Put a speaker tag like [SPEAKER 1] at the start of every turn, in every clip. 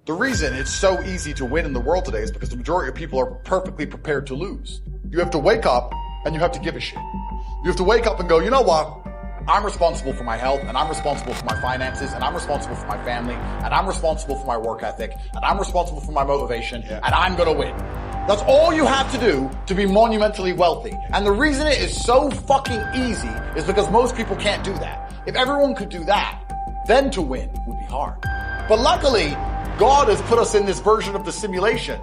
[SPEAKER 1] The reason it's so easy to win in the world today is because the majority of people are perfectly prepared to lose. You have to wake up and you have to give a shit. You have to wake up and go, you know what? I'm responsible for my health, and I'm responsible for my finances, and I'm responsible for my family, and I'm responsible for my work ethic, and I'm responsible for my motivation, and I'm gonna win. That's all you have to do to be monumentally wealthy. And the reason it is so fucking easy is because most people can't do that. If everyone could do that, then to win would be hard. But luckily, God has put us in this version of the simulation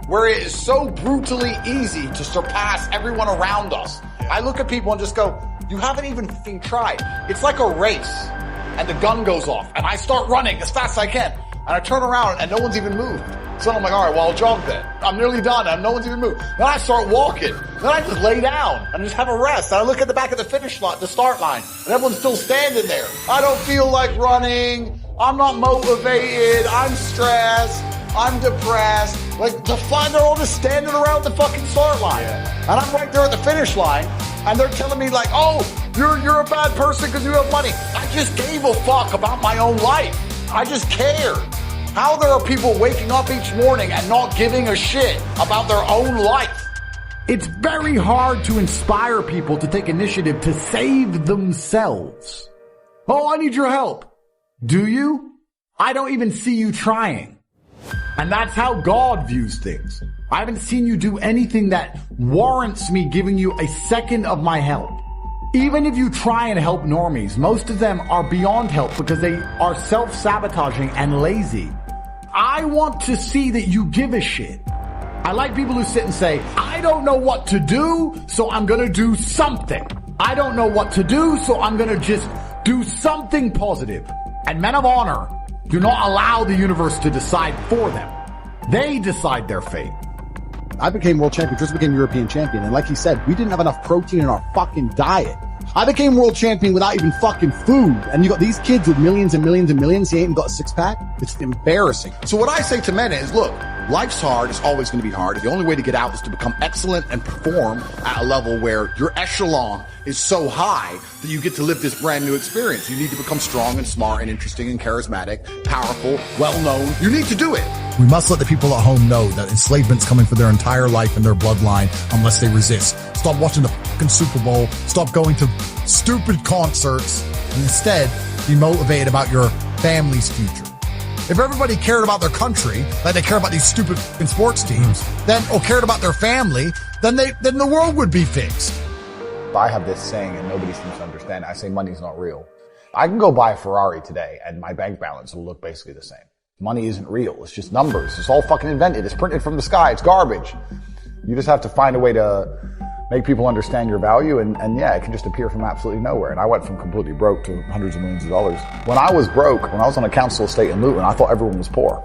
[SPEAKER 1] where it is so brutally easy to surpass everyone around us. I look at people and just go, you haven't even fucking tried. It's like a race and the gun goes off and I start running as fast as I can and I turn around and no one's even moved. So I'm like, all right, well, I'll jog then. I'm nearly done and no one's even moved. Then I start walking. Then I just lay down and just have a rest. And I look at the back of the finish line, the start line, and everyone's still standing there. I don't feel like running. I'm not motivated. I'm stressed. I'm depressed. Like, they're all just standing around the fucking start line. And I'm right there at the finish line. And they're telling me like, oh, you're a bad person because you have money. I just gave a fuck about my own life. I just cared. How there are people waking up each morning and not giving a shit about their own life.
[SPEAKER 2] It's very hard to inspire people to take initiative to save themselves. Oh, I need your help. Do you? I don't even see you trying. And that's how God views things. I haven't seen you do anything that warrants me giving you a second of my help. Even if you try and help normies, most of them are beyond help because they are self-sabotaging and lazy. I want to see that you give a shit. I like people who sit and say, I don't know what to do, so I'm gonna do something. I don't know what to do, so I'm gonna just do something positive. And men of honor do not allow the universe to decide for them. They decide their fate.
[SPEAKER 3] I became world champion, just became European champion. And like he said, we didn't have enough protein in our fucking diet. I became world champion without even fucking food. And you got these kids with millions and millions and millions. He ain't got a six pack. It's embarrassing.
[SPEAKER 1] So what I say to men is, look, life's hard. It's always going to be hard. The only way to get out is to become excellent and perform at a level where your echelon is so high that you get to live this brand new experience. You need to become strong and smart and interesting and charismatic, powerful, well-known. You need to do it.
[SPEAKER 4] We must let the people at home know that enslavement's coming for their entire life and their bloodline unless they resist. Stop watching the fucking Super Bowl. Stop going to stupid concerts and instead be motivated about your family's future. If everybody cared about their country, like they care about these stupid fucking sports teams, or cared about their family, then the world would be fixed.
[SPEAKER 3] I have this saying and nobody seems to understand. I say money's not real. I can go buy a Ferrari today and my bank balance will look basically the same. Money isn't real. It's just numbers. It's all fucking invented. It's printed from the sky. It's garbage. You just have to find a way to make people understand your value and yeah, it can just appear from absolutely nowhere. And I went from completely broke to hundreds of millions of dollars. When I was broke, when I was on a council estate in Luton, I thought everyone was poor.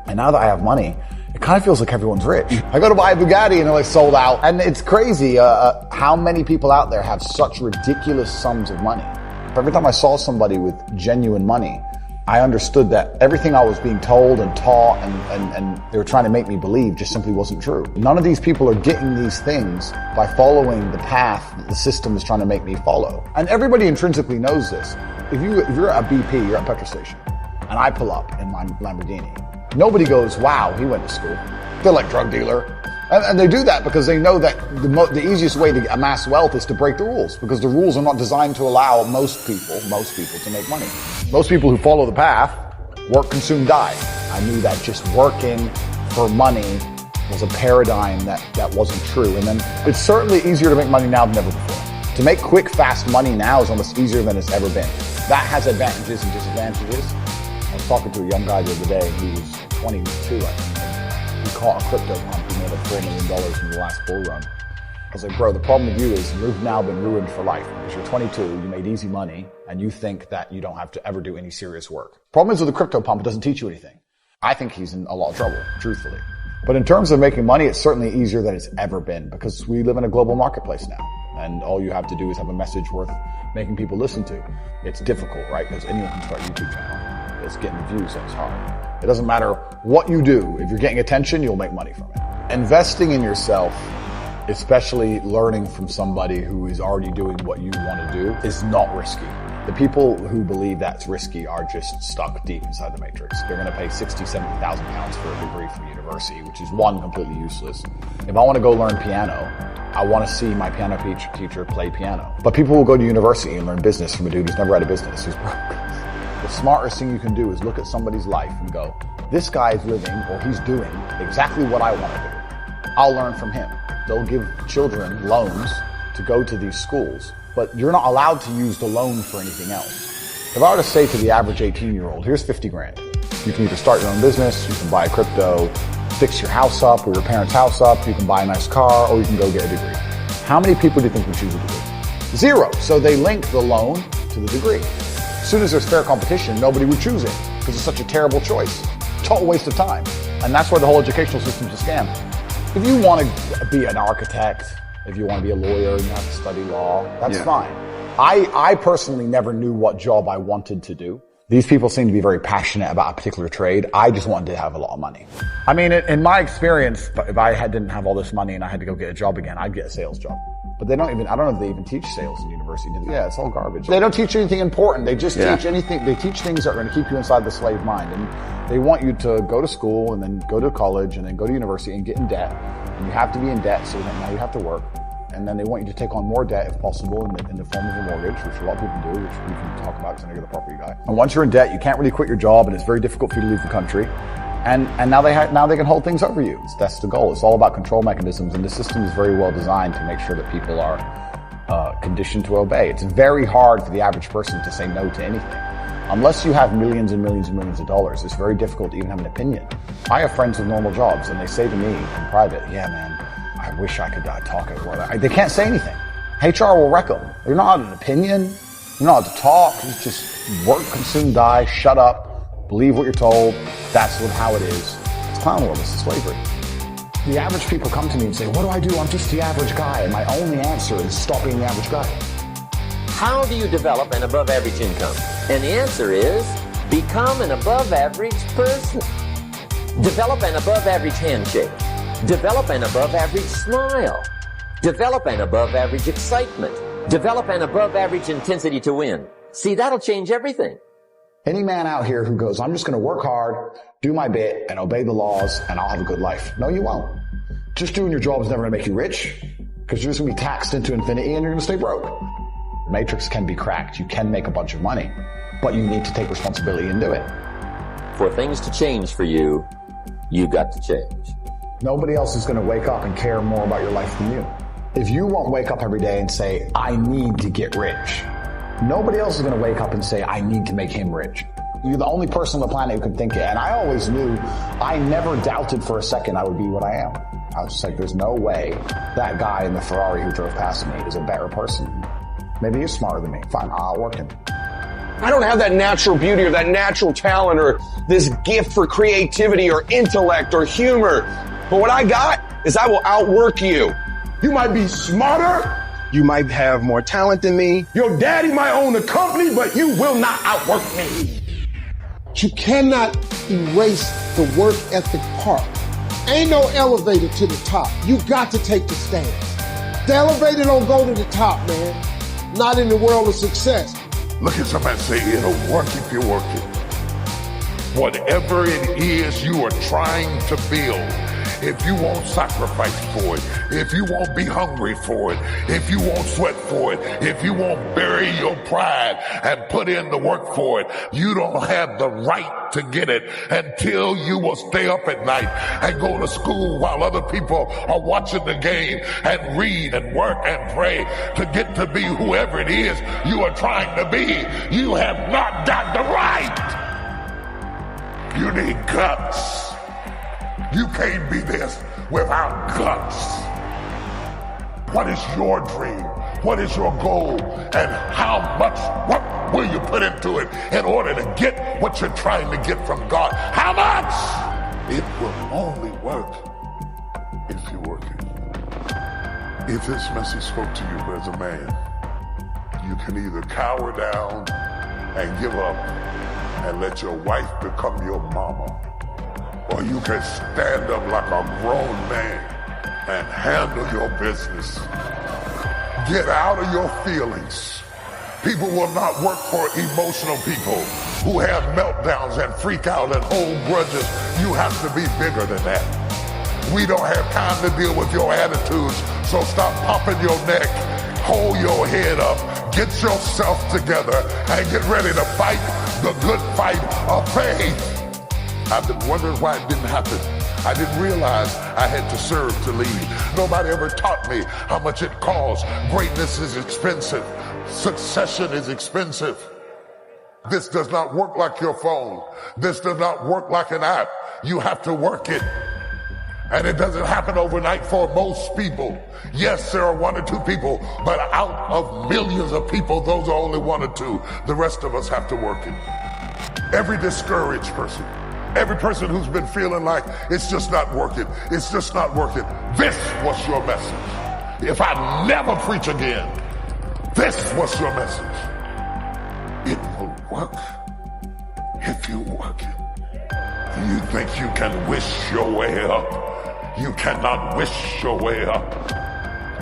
[SPEAKER 3] And now that I have money, it kind of feels like everyone's rich. I go to buy a Bugatti and they're like sold out. And it's crazy how many people out there have such ridiculous sums of money. Every time I saw somebody with genuine money, I understood that everything I was being told and taught and they were trying to make me believe just simply wasn't true. None of these people are getting these things by following the path that the system is trying to make me follow. And everybody intrinsically knows this. If you're at a BP, you're at a petrol station, and I pull up in my Lamborghini, nobody goes, wow, he went to school. They're like, drug dealer. And they do that because they know that the easiest way to amass wealth is to break the rules, because the rules are not designed to allow most people to make money. Most people who follow the path work, consume, die. I knew that just working for money was a paradigm that wasn't true. And then it's certainly easier to make money now than ever before. To make quick, fast money now is almost easier than it's ever been. That has advantages and disadvantages. I was talking to a young guy the other day, he was 22, I think. He caught a crypto pump. He made like $4 million in the last bull run. I was like, bro, the problem with you is you've now been ruined for life. Because you're 22, you made easy money, and you think that you don't have to ever do any serious work. Problem is with the crypto pump, it doesn't teach you anything. I think he's in a lot of trouble, truthfully. But in terms of making money, it's certainly easier than it's ever been, because we live in a global marketplace now. And all you have to do is have a message worth making people listen to. It's difficult, right? Because anyone can start a YouTube channel. It's getting views, so it's hard. It doesn't matter what you do. If you're getting attention, you'll make money from it. Investing in yourself especially learning from somebody who is already doing what you want to do, is not risky. The people who believe that's risky are just stuck deep inside the matrix. They're going to pay 60, 70,000 pounds for a degree from university, which is one, completely useless. If I want to go learn piano, I want to see my piano teacher play piano. But people will go to university and learn business from a dude who's never had a business, who's broke. The smartest thing you can do is look at somebody's life and go, this guy is living, or he's doing exactly what I want to do. I'll learn from him. They'll give children loans to go to these schools, but you're not allowed to use the loan for anything else. If I were to say to the average 18-year-old, here's 50 grand. You can either start your own business, you can buy crypto, fix your house up or your parents' house up, you can buy a nice car, or you can go get a degree. How many people do you think would choose a degree? Zero. So they link the loan to the degree. As soon as there's fair competition, nobody would choose it because it's such a terrible choice. Total waste of time. And that's why the whole educational system's a scam. If you want to be an architect, if you want to be a lawyer and you have to study law, that's fine. I personally never knew what job I wanted to do. These people seem to be very passionate about a particular trade. I just wanted to have a lot of money. I mean, in my experience, if I didn't have all this money and I had to go get a job again, I'd get a sales job. But I don't know if they even teach sales in university. Yeah, it's all garbage. They don't teach anything important. They just teach anything. They teach things that are going to keep you inside the slave mind. And they want you to go to school and then go to college and then go to university and get in debt. And you have to be in debt, so now you have to work. And then they want you to take on more debt if possible in the form of a mortgage, which a lot of people do, which we can talk about because I know you're the property guy. And once you're in debt, you can't really quit your job, and it's very difficult for you to leave the country. And now they can hold things over you. That's the goal. It's all about control mechanisms, and the system is very well designed to make sure that people are conditioned to obey. It's very hard for the average person to say no to anything. Unless you have millions and millions and millions of dollars, it's very difficult to even have an opinion. I have friends with normal jobs, and they say to me in private, yeah, man, I wish I could talk at work. They can't say anything. HR will wreck them. You're not allowed an opinion. You're not allowed to talk. It's just work, consume, die, shut up, believe what you're told. That's how it is. It's clown world. It's slavery. The average people come to me and say, what do I do? I'm just the average guy. And my only answer is stop being the average guy.
[SPEAKER 5] How do you develop an above average income? And the answer is become an above average person. Develop an above average handshake. Develop an above average smile. Develop an above average excitement. Develop an above average intensity to win. See, that'll change everything.
[SPEAKER 3] Any man out here who goes, I'm just going to work hard, do my bit, and obey the laws, and I'll have a good life. No, you won't. Just doing your job is never going to make you rich, because you're just going to be taxed into infinity and you're going to stay broke. The matrix can be cracked. You can make a bunch of money, but you need to take responsibility and do it.
[SPEAKER 5] For things to change for you, you got to change.
[SPEAKER 3] Nobody else is going to wake up and care more about your life than you. If you won't wake up every day and say, I need to get rich, nobody else is going to wake up and say, I need to make him rich. You're the only person on the planet who can think it. And I always knew, I never doubted for a second I would be what I am. I was just like, there's no way that guy in the Ferrari who drove past me is a better person. Maybe he's smarter than me. Fine, I'll work him.
[SPEAKER 6] I don't have that natural beauty or that natural talent or this gift for creativity or intellect or humor. But what I got is I will outwork you.
[SPEAKER 7] You might be smarter.
[SPEAKER 6] You might have more talent than me.
[SPEAKER 7] Your daddy might own the company, but you will not outwork me.
[SPEAKER 8] You cannot erase the work ethic part. Ain't no elevator to the top. You got to take the stance. The elevator don't go to the top, man. Not in the world of success.
[SPEAKER 7] Look at somebody and say, it'll work if you work it. Whatever it is you are trying to build, if you won't sacrifice for it, if you won't be hungry for it, if you won't sweat for it, if you won't bury your pride and put in the work for it, you don't have the right to get it until you will stay up at night and go to school while other people are watching the game and read and work and pray to get to be whoever it is you are trying to be. You have not got the right. You need guts. You can't be this without guts. What is your dream? What is your goal? And how much work will you put into it in order to get what you're trying to get from God? How much? It will only work if you work it. If this message spoke to you as a man, you can either cower down and give up and let your wife become your mama, or you can stand up like a grown man and handle your business. Get out of your feelings. People will not work for emotional people who have meltdowns and freak out and hold grudges. You have to be bigger than that. We don't have time to deal with your attitudes, so stop popping your neck, hold your head up, get yourself together, and get ready to fight the good fight of faith. I've been wondering why it didn't happen. I didn't realize I had to serve to lead. Nobody ever taught me how much it costs. Greatness is expensive. Succession is expensive. This does not work like your phone. This does not work like an app. You have to work it. And it doesn't happen overnight for most people. Yes, there are 1 or 2 people, but out of millions of people, those are only 1 or 2. The rest of us have to work it. Every discouraged person, every person who's been feeling like it's just not working, it's just not working, this was your message. If I never preach again, this was your message. It will work if you work it. You think you can wish your way up? You cannot wish your way up.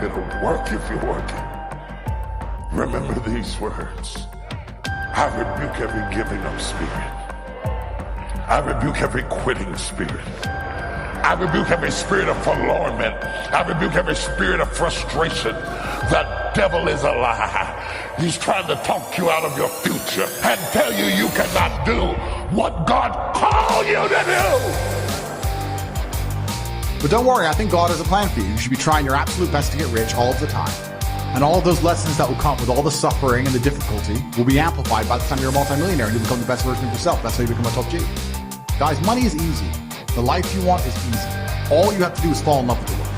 [SPEAKER 7] It'll work if you work it. Remember these words. I rebuke every giving up spirit. I rebuke every quitting spirit. I rebuke every spirit of forlornment. I rebuke every spirit of frustration. The devil is a lie. He's trying to talk you out of your future and tell you you cannot do what God called you to do.
[SPEAKER 2] But don't worry, I think God has a plan for you. You should be trying your absolute best to get rich all of the time. And all of those lessons that will come with all the suffering and the difficulty will be amplified by the time you're a multimillionaire and you become the best version of yourself. That's how you become a top G. Guys, money is easy. The life you want is easy. All you have to do is fall in love with the world.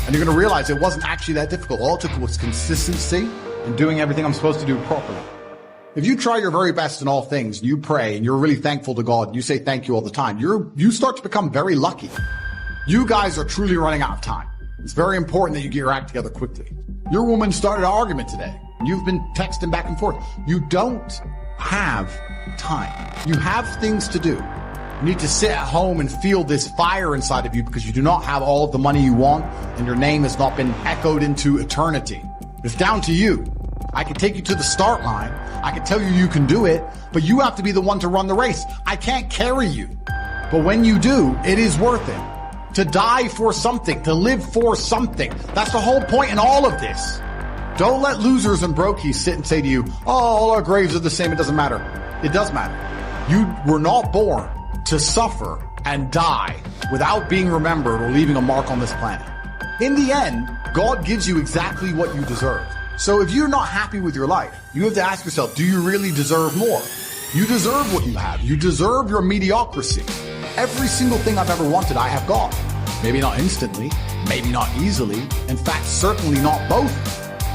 [SPEAKER 2] And you're going to realize it wasn't actually that difficult. All it took was consistency and doing everything I'm supposed to do properly. If you try your very best in all things, and you pray, and you're really thankful to God, and you say thank you all the time, you start to become very lucky. You guys are truly running out of time. It's very important that you get your act together quickly. Your woman started an argument today. You've been texting back and forth. You don't have time. You have things to do. You need to sit at home and feel this fire inside of you because you do not have all of the money you want and your name has not been echoed into eternity. It's down to you. I can take you to the start line. I can tell you you can do it, but you have to be the one to run the race. I can't carry you. But when you do, it is worth it. To die for something, to live for something. That's the whole point in all of this. Don't let losers and brokies sit and say to you, oh, all our graves are the same, it doesn't matter. It does matter. You were not born to suffer and die without being remembered or leaving a mark on this planet. In the end, God gives you exactly what you deserve. So if you're not happy with your life, you have to ask yourself, do you really deserve more? You deserve what you have. You deserve your mediocrity. Every single thing I've ever wanted, I have got. Maybe not instantly, maybe not easily, in fact, certainly not both.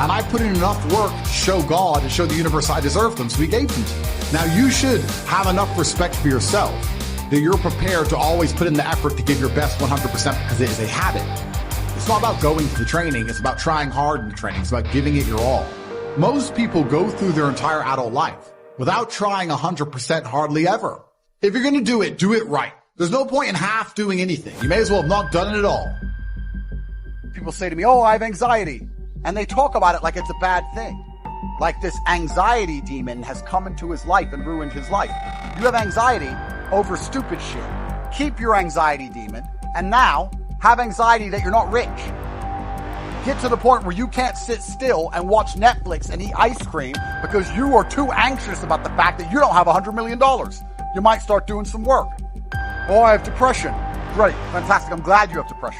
[SPEAKER 2] And I put in enough work to show God and show the universe I deserve them, so he gave them to me. Now you should have enough respect for yourself that you're prepared to always put in the effort to give your best 100% because it is a habit. It's not about going to the training, it's about trying hard in the training, it's about giving it your all. Most people go through their entire adult life without trying 100% hardly ever. If you're going to do it right. There's no point in half doing anything. You may as well have not done it at all. People say to me, oh, I have anxiety. And they talk about it like it's a bad thing. Like this anxiety demon has come into his life and ruined his life. You have anxiety over stupid shit. Keep your anxiety demon. And now have anxiety that you're not rich. Get to the point where you can't sit still and watch Netflix and eat ice cream because you are too anxious about the fact that you don't have $100 million. You might start doing some work. Oh, I have depression. Great, fantastic. I'm glad you have depression.